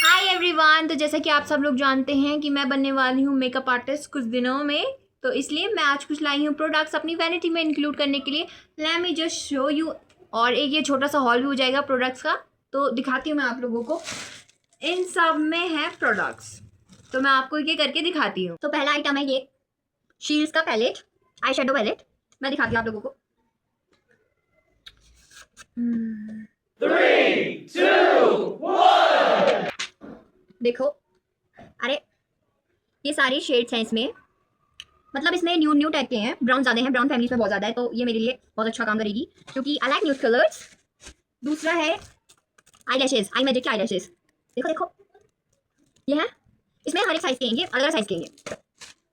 Hi everyone. तो जैसा कि आप सब लोग जानते हैं कि मैं बनने वाली हूँ मेकअप आर्टिस्ट कुछ दिनों में। तो इसलिए मैं आज कुछ लाई हूँ प्रोडक्ट्स अपनी वैनिटी में इंक्लूड करने के लिए। Let me just show you. और एक ये छोटा सा हॉल भी हो जाएगा प्रोडक्ट्स का। तो दिखाती हूँ मैं आप लोगों को। इन सब में है प्रोडक्ट्स, तो मैं आपको ये करके दिखाती हूँ। तो पहला आइटम है ये शील्स का पैलेट, आई शेडो पैलेट। मैं दिखाती हूँ आप लोगों को। 3, 2, 1. देखो, अरे ये सारी शेड्स हैं इसमें। मतलब इसमें न्यू न्यू टाइप के हैं, ब्राउन ज़्यादा हैं, ब्राउन फैमिलीज में बहुत ज़्यादा है, तो ये मेरे लिए बहुत अच्छा काम करेगी क्योंकि आई लाइक न्यू कलर्स। दूसरा है आई लैशेज, आई मैजिक के आई लैशेज। देखो देखो, ये है, इसमें हर एक साइज़ के हैं, ये अलग अलग साइज़ के हैं।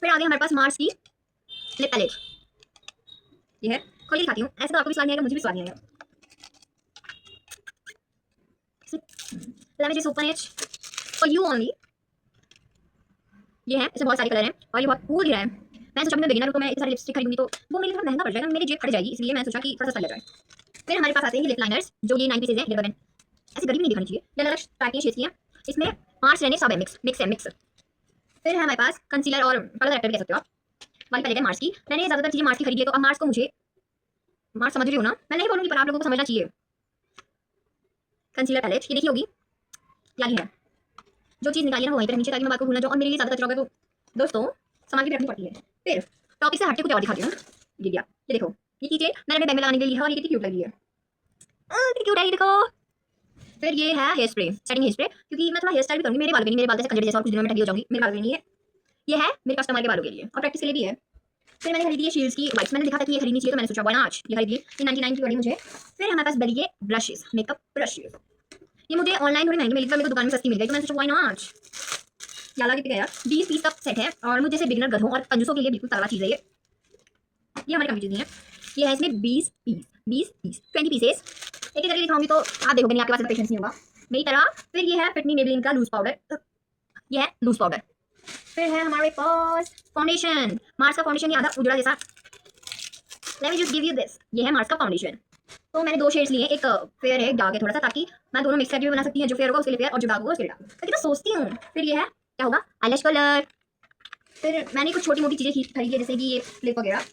फिर आगे हमारे पास मार्स की लिप पैलेट, ये है। खोल के दिखाती हूँ। ऐसे तो आपको भी स्वाद नहीं आएगा, मुझे भी स्वाद नहीं आएगा। Let me just open it for you only. ये है, इसमें बहुत सारे कलर हैं और ये बहुत कूल दिख रहा है। मैं सोचा मैं बिगिनर हूँ तो मैं इतनी सारी लिपस्टिक खरीदूंगी तो वो मेरे लिए थोड़ा महंगा पड़ जाएगा, मेरी जेब फट जाएगी, इसलिए मैं सोचा कि थोड़ा सस्ता ले जाए। फिर हमारे पास आते हैं लिप लाइनर्स, जो ये 9 पीसेज है, लिप ऐसी गरीब नहीं दिखानी चाहिए। ये अलग टाइप की शेड्स की हैं, इसमें मार्क्स रहने सब है, मिक्स है मिक्स। फिर है हमारे पास कंसीलर और कलर करेक्टर भी कह सकते हो आप, वाली पैलेट है मार्स की। मैंने ज़्यादातर चीज़ें मार्स की खरीदी है, तो अब मार्स को मुझे, मार्स समझ रही हो ना, मैं नहीं बोलूँगी पर आप लोगों को समझना चाहिए। कंसीलर पैलेट ये देखी होगी, क्या है, जो चीज़ निकाली ना वो वहीं पर रखनी चाहिए ताकि मैं बात को भूलना जाऊँ, और मेरे लिए ज़्यादा कचरा होगा तो दोस्तों संभाल के रखनी पड़ती है। फिर टॉपिक से हटके कुछ और दिखाती हूँ। ये दिया, ये देखो, ये कीचेन मैंने अपने बैग में लगाने के लिए लिया है और ये कितनी क्यूट लग रही है, कितनी क्यूट है ये देखो। फिर ये है hair spray, setting hair spray, क्योंकि मैं थोड़ा हेयर स्टाइल भी करूँगी। मेरे बाल जैसे कंजर जैसा और कुछ दिनों में ठगी हो जाऊंगी। मेरे बाल के लिए ये है, मेरे कस्टमर के बालों के लिए और प्रैक्टिस के लिए भी है। फिर मैंने खरीदी है शील्स की वाइट्स, मैंने देखा था कि ये खरीदनी चाहिए तो मैंने सोचा वाई नॉट, ये खरीदी, ये 99 की पड़ी मुझे। फिर हमारे पास बड़ी ये ब्रशेस, मेकअप ब्रशेस। ये मुझे ऑनलाइन थोड़ी महंगी मिली थी, मेरे को दुकान में सस्ती मिल गई, तो मैंने सोचा वाई नॉट। याला कितने का यार, 20 पीस का सेट है और मुझे जैसे बिगनर गधों और कंजूसों के लिए बिल्कुल तगड़ा चीज़ है ये हमारी कमी चीज़ नहीं है। ये है इसमें 20 पीस 20 पीसेस। एक एक करके दिखाऊंगी तो आप देखोगे नहीं, आपके पास पेशेंस नहीं होगा मेरी तरह। फिर ये है फिटमी मेबलिन का लूज पाउडर, ये है लूज पाउडर। फिर है हमारे पास फाउंडेशन, मार्स का फाउंडेशन, ये आधा उजड़ा जैसा। Let me just give you this, ये है मार्स का फाउंडेशन। तो मैंने 2 शेड्स लिए, एक फेयर है एक डार्क है थोड़ा सा, ताकि मैं दोनों मिक्स करके भी बना सकती हूँ, जो फेयर होगा उसके लिए फेयर और जो डार्क होगा उसके लिए डार्क। लेकिन मैं सोचती हूँ फिर ये है क्या होगा, आईलैश कलर। फिर मैंने कुछ छोटी मोटी चीज़ें खरीदी है, जैसे कि ये फ्लिप वगैरह,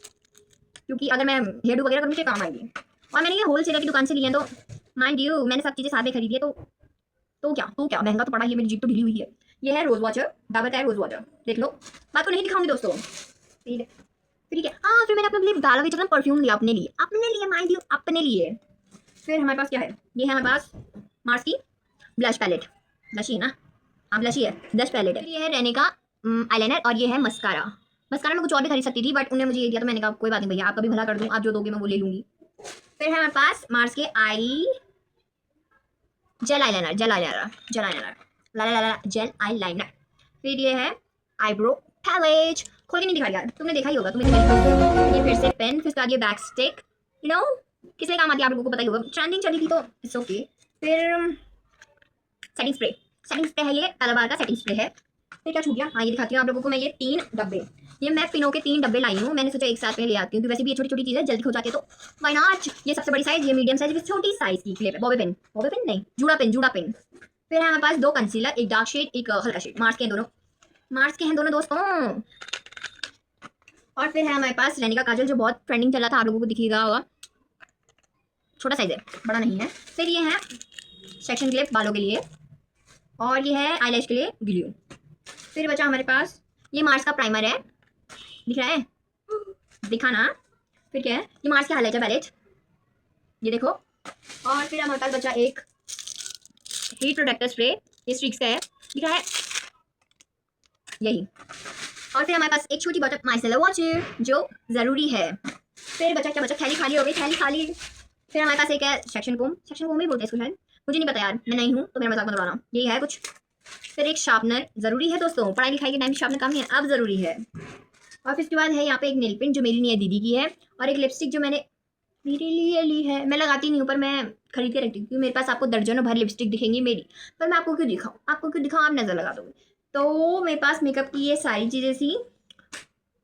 क्योंकि अगर मैं हेयर डू वगैरह करूँगी तो काम आएगी। और मैंने ये होलसेलर की दुकान से लिए हैं, तो माइंड यू मैंने सब चीज़ें साथ में खरीदी है, तो क्या महंगा तो पड़ा ही है, मेरी जीप तो ढीली हुई है। ये है रोज़ वाटर, डाबर का है रोज़ वाटर, देख लो। बात तो नहीं दिखाऊंगी दोस्तों। फिर ठीक है, हाँ फिर मैंने अपने लिए डाला भी चलना परफ्यूम लिया, अपने लिए माइंड यू अपने लिए। फिर हमारे पास क्या है, ये है हमारे पास मार्स की ब्लश पैलेट, ब्लश ही है ना, हाँ ब्लश ही है, ब्लश पैलेट है। ये है रेने का आईलाइनर और ये है मस्कारा। मस्कारा मैं कुछ और भी खरीद सकती थी बट उन्होंने मुझे ये दिया तो मैंने कहा कोई बात नहीं भैया, आपका भी भला कर दूँ, आप जो दोगे मैं वो ले लूँगी। फिर है हमारे पास मार्स के जेल आईलाइनर जेल आईलाइनर। फिर ये है आईब्रो पैलेट, खोल के नहीं दिखा यार, तुमने देखा ही होगा तुम्हें। ये फिर से पेन, फिर उसके बाद ये बैक स्टिक, यू नो किस लिए काम आती है आप लोगों को पता ही होगा, ट्रेंडिंग चली थी तो इट्स ओके। फिर सेटिंग स्प्रे है, ये कलर बार का सेटिंग स्प्रे है। फिर क्या छूट गया, हाँ ये दिखाती हूँ आप लोगों को मैं, ये 3 डब्बे, ये मैं पिनो के 3 डब्बे लाई हूँ। मैंने सोचा एक साथ में ले आती हूँ, तो वैसे भी ये छोटी छोटी चीज़ें जल्दी हो जाती है तो व्हाई नॉट। ये सबसे बड़ी साइज, ये मीडियम साइज, छोटी साइज की क्लिप है, बॉबी पिन नहीं, जूड़ा पिन। फिर है हमारे पास 2 कंसीलर, एक डार्क शेड एक हल्का शेड, मार्स के हैं दोनों दोस्तों। और फिर है हमारे पास रेनिका काजल, जो बहुत ट्रेंडिंग चला था, आप लोगों को दिखेगा होगा, छोटा साइज है, बड़ा नहीं है। फिर ये है सेक्शन क्लिप बालों के लिए, और ये है आईलैश के लिए ग्लू। फिर बचा हमारे पास ये मार्स का प्राइमर है, दिख रहा है, दिखा ना। फिर क्या है, ये मार्स का हाइलाइटर पैलेट, ये देखो। और फिर हमारे पास बचा एक हीट प्रोटेक्टर स्प्रे, ये स्ट्रिक्स का है, दिख रहा है यही। और फिर हमारे पास एक छोटी बॉटल माइसेलर वाटर, जो ज़रूरी है। फिर बचा क्या बचा, थैली खाली हो गई, थैली खाली। फिर हमारे पास एक है सेक्शन कोम ही बोलते हैं इसको शायद, मुझे नहीं पता यार, मैं नहीं हूँ तो मेरा मजाक मत उड़ाना, यही है कुछ। फिर एक शार्पनर ज़रूरी है दोस्तों, पढ़ाई लिखाई के टाइम शार्पनर काम नहीं है, अब ज़रूरी है। और फिर उसके बाद है यहाँ पे एक नेल पेंट, जो मेरी नहीं है दीदी की है, और एक लिपस्टिक जो मैंने मेरे लिए ली है। मैं लगाती नहीं हूँ पर मैं खरीद के रखती हूँ, क्योंकि मेरे पास आपको दर्जनों भर लिपस्टिक दिखेंगी मेरी, पर मैं आपको क्यों दिखाऊँ, आप नज़र लगा दोगे। तो मेरे पास मेकअप की ये सारी चीज़ें थी।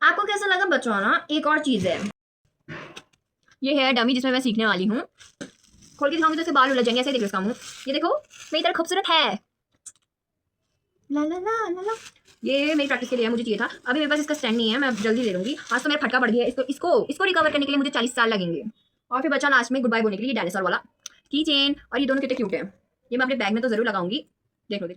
आपको कैसा लगा बच्चों ना, एक और चीज़ है, ये है डमी जिसमें मैं सीखने वाली हूँ। खोल के दिखाऊंगी तो इसके बाल उलझ जाएंगे, ऐसे देखो इसका मुँह, ये देखो मेरी तरह खूबसूरत है। ला ला ला ला ला। ये मेरी प्रैक्टिस के लिए मुझे चाहिए था। अभी मेरे पास इसका स्टैंड नहीं है, मैं जल्दी ले लूँगी। आज तो मेरा फटका पड़ गया है, इसको रिकवर करने के लिए मुझे 40 साल लगेंगे। और फिर बचा लास्ट में गुड बाय बोलने के लिए डायनासोर वाला की चेन। और ये दोनों कितने क्यूट हैं। ये मैं अपने बैग में तो जरूर लगाऊंगी। देख लो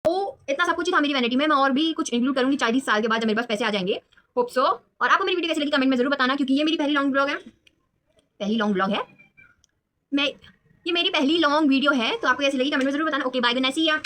तो इतना सब कुछ ही था मेरी वैनिटी में। मैं और भी कुछ इंक्लूड करूंगी 40 साल के बाद जब मेरे पास पैसे आ जाएंगे। Hope so. और आपको मेरी वीडियो कैसी लगी कमेंट में जरूर बताना, क्योंकि ये मेरी पहली लॉन्ग ब्लॉग है। मैं ये मेरी पहली लॉन्ग वीडियो है, तो आपको कैसी लगी कमेंट में जरूर बताना। ओके बाय, गुड नाइट, सी या।